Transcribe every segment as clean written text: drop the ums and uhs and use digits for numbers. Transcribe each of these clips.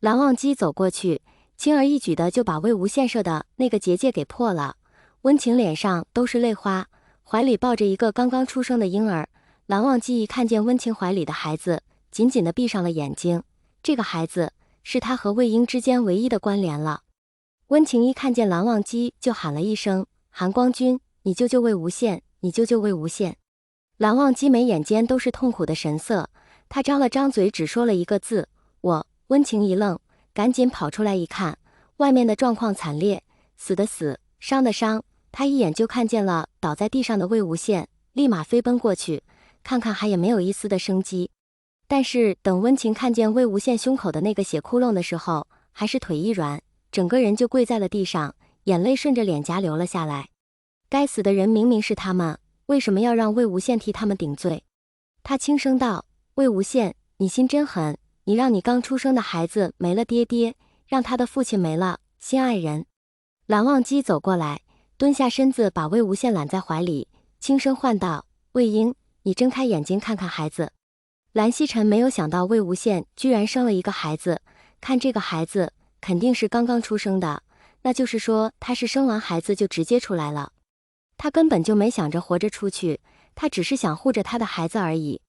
蓝忘机走过去，轻而易举的就把魏无羡射的那个结界给破了。温情脸上都是泪花，怀里抱着一个刚刚出生的婴儿。蓝忘机一看见温情怀里的孩子，紧紧的闭上了眼睛。这个孩子是他和魏婴之间唯一的关联了。温情一看见蓝忘机，就喊了一声：“韩光君，你救救魏无羡，你救救魏无羡！”蓝忘机眉眼间都是痛苦的神色，他张了张嘴，只说了一个字：“我。”温情一愣，赶紧跑出来一看，外面的状况惨烈，死的死，伤的伤。他一眼就看见了倒在地上的魏无羡，立马飞奔过去，看看还也没有一丝的生机。但是等温情看见魏无羡胸口的那个血窟窿的时候，还是腿一软，整个人就跪在了地上，眼泪顺着脸颊流了下来。该死的人明明是他们，为什么要让魏无羡替他们顶罪？他轻声道：“魏无羡，你心真狠，你让你刚出生的孩子没了爹爹，让他的父亲没了心爱人。”蓝忘机走过来，蹲下身子把魏无羡揽在怀里，轻声唤道：“魏婴，你睁开眼睛看看孩子。”蓝曦臣没有想到魏无羡居然生了一个孩子，看这个孩子肯定是刚刚出生的，那就是说他是生完孩子就直接出来了。他根本就没想着活着出去，他只是想护着他的孩子而已。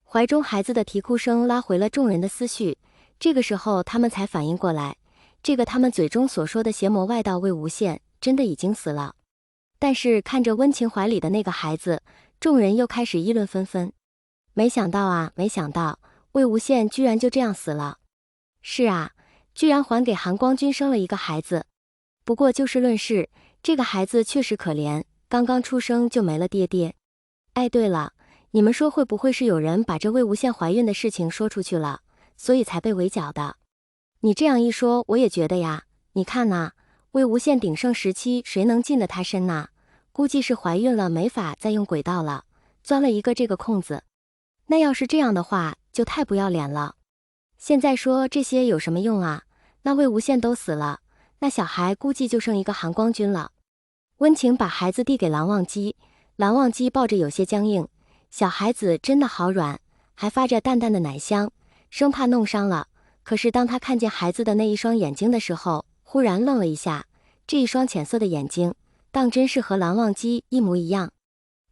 怀中孩子的啼哭声拉回了众人的思绪，这个时候他们才反应过来，这个他们嘴中所说的邪魔外道魏无羡真的已经死了。但是看着温情怀里的那个孩子，众人又开始议论纷纷。没想到啊，没想到魏无羡居然就这样死了。是啊，居然还给韩光君生了一个孩子。不过就事论事，这个孩子确实可怜，刚刚出生就没了爹爹。哎，对了，你们说会不会是有人把这魏无羡怀孕的事情说出去了，所以才被围剿的？你这样一说，我也觉得呀。你看呐，魏无羡鼎盛时期谁能进得他身呐？估计是怀孕了，没法再用轨道了，钻了一个这个空子。那要是这样的话，就太不要脸了。现在说这些有什么用啊？那魏无羡都死了，那小孩估计就剩一个韩光君了。温情把孩子递给蓝忘机，蓝忘机抱着有些僵硬，小孩子真的好软，还发着淡淡的奶香，生怕弄伤了。可是当他看见孩子的那一双眼睛的时候，忽然愣了一下，这一双浅色的眼睛，当真是和蓝忘机一模一样。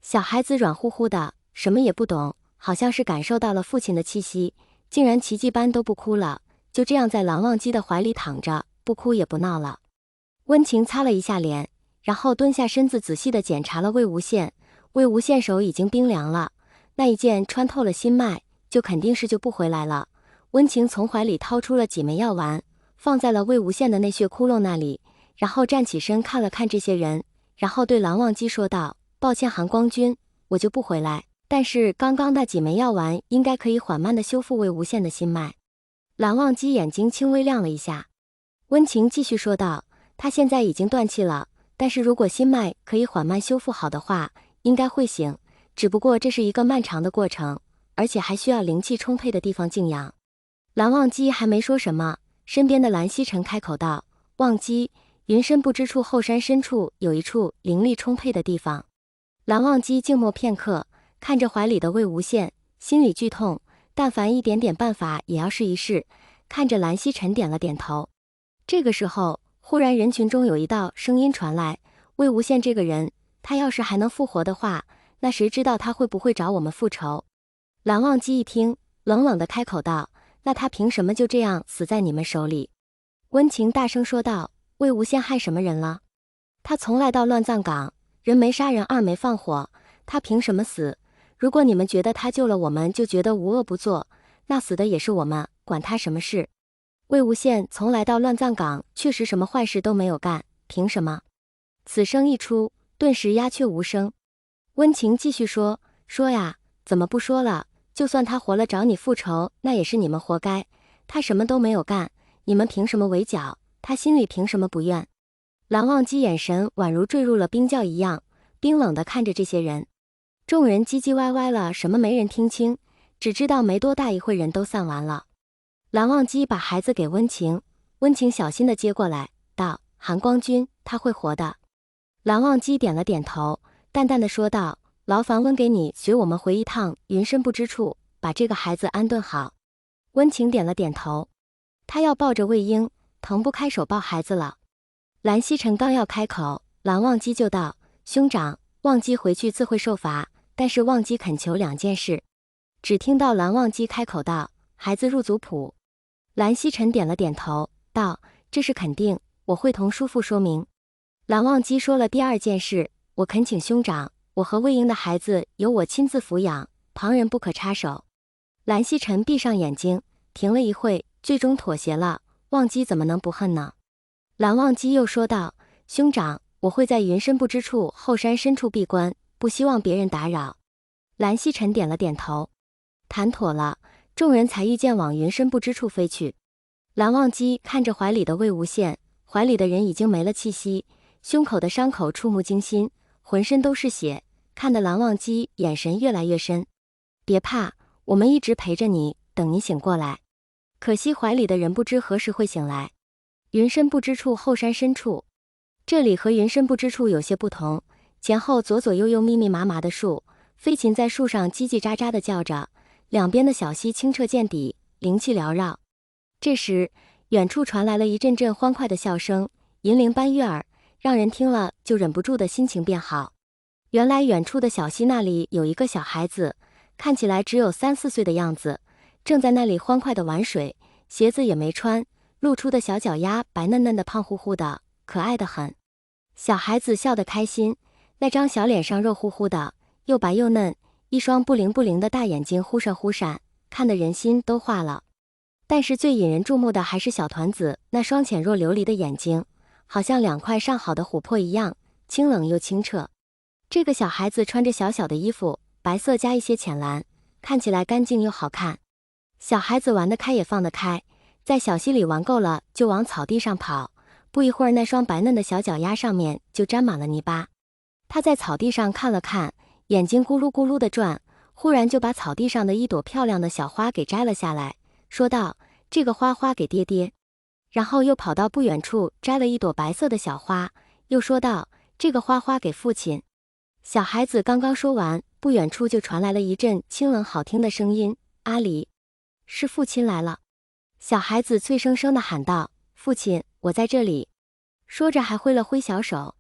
小孩子软乎乎的，什么也不懂，好像是感受到了父亲的气息，竟然奇迹般都不哭了，就这样在蓝忘机的怀里躺着，不哭也不闹了。温情擦了一下脸，然后蹲下身子仔细地检查了魏无羡。魏无羡手已经冰凉了，那一剑穿透了心脉，就肯定是救不回来了。温情从怀里掏出了几枚药丸，放在了魏无羡的那血窟窿那里，然后站起身看了看这些人，然后对蓝忘机说道：“抱歉韩光君，我就不回来，但是刚刚那几枚药丸应该可以缓慢地修复魏无羡的心脉。”蓝忘机眼睛轻微亮了一下。温情继续说道：“他现在已经断气了，但是如果心脉可以缓慢修复好的话，应该会醒，只不过这是一个漫长的过程，而且还需要灵气充沛的地方静养。”蓝忘机还没说什么，身边的蓝曦臣开口道：“忘机，云深不知处后山深处有一处灵力充沛的地方。”蓝忘机静默片刻，看着怀里的魏无羡，心里剧痛，但凡一点点办法也要试一试。看着蓝曦臣点了点头。这个时候，忽然人群中有一道声音传来：“魏无羡这个人，他要是还能复活的话，那谁知道他会不会找我们复仇？”蓝忘机一听，冷冷地开口道：“那他凭什么就这样死在你们手里？”温情大声说道：“魏无羡害什么人了？他从来到乱葬岗，人没杀人，二没放火，他凭什么死？如果你们觉得他救了我们，就觉得无恶不作，那死的也是我们，管他什么事？魏无羡从来到乱葬岗，确实什么坏事都没有干，凭什么？”此声一出，顿时鸦雀无声。温情继续说：“说呀，怎么不说了？就算他活了找你复仇，那也是你们活该。他什么都没有干，你们凭什么围剿？他心里凭什么不愿？”蓝忘机眼神宛如坠入了冰窖一样，冰冷地看着这些人。众人唧唧歪歪了什么没人听清，只知道没多大一会人都散完了。蓝忘机把孩子给温情，温情小心地接过来，道：“韩光君，他会活的。”蓝忘机点了点头，淡淡地说道：“劳烦温给你随我们回一趟云深不知处，把这个孩子安顿好。”温情点了点头。他要抱着魏婴，腾不开手抱孩子了。蓝曦臣刚要开口，蓝忘机就道：“兄长，忘机回去自会受罚，但是忘机恳求2件事。”只听到蓝忘机开口道：“孩子入族谱。”蓝曦臣点了点头，道：“这是肯定，我会同叔父说明。”蓝忘机说了第2件事：“我恳请兄长，我和魏婴的孩子由我亲自抚养，旁人不可插手。”蓝曦臣闭上眼睛，停了一会，最终妥协了。忘机怎么能不恨呢？蓝忘机又说道：“兄长，我会在云深不知处后山深处闭关，不希望别人打扰。”蓝曦臣点了点头，谈妥了，众人才御剑往云深不知处飞去。蓝忘机看着怀里的魏无羡，怀里的人已经没了气息，胸口的伤口触目惊心，浑身都是血，看得蓝忘机眼神越来越深。别怕，我们一直陪着你，等你醒过来。可惜怀里的人不知何时会醒来。云深不知处后山深处，这里和云深不知处有些不同，前后左左右右密密麻麻的树，飞禽在树上叽叽喳喳的叫着，两边的小溪清澈见底，灵气缭绕。这时远处传来了一阵阵欢快的笑声，银铃般悦耳，让人听了就忍不住的心情变好。原来远处的小溪那里有一个小孩子，看起来只有3、4岁的样子，正在那里欢快的玩水，鞋子也没穿，露出的小脚丫白嫩嫩的胖乎乎的，可爱得很。小孩子笑得开心，那张小脸上肉乎乎的，又白又嫩，一双不灵不灵的大眼睛忽闪忽闪，看得人心都化了。但是最引人注目的还是小团子那双浅若琉璃的眼睛，好像2块上好的琥珀一样，清冷又清澈。这个小孩子穿着小小的衣服，白色加一些浅蓝，看起来干净又好看。小孩子玩得开也放得开，在小溪里玩够了就往草地上跑，不一会儿那双白嫩的小脚丫上面就沾满了泥巴。他在草地上看了看，眼睛咕噜咕噜地转，忽然就把草地上的一朵漂亮的小花给摘了下来，说道：“这个花花给爹爹。”然后又跑到不远处摘了一朵白色的小花，又说道：“这个花花给父亲。”小孩子刚刚说完，不远处就传来了一阵清冷好听的声音：“阿离，是父亲来了。”小孩子脆生生地喊道：“父亲，我在这里。”说着还挥了挥小手。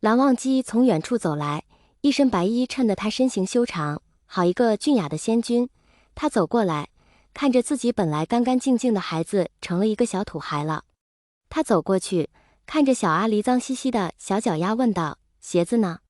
蓝忘机从远处走来，一身白衣衬得他身形修长，好一个俊雅的仙君。他走过来，看着自己本来干干净净的孩子成了一个小土孩了。他走过去，看着小阿离脏兮兮的小脚丫问道：“鞋子呢？”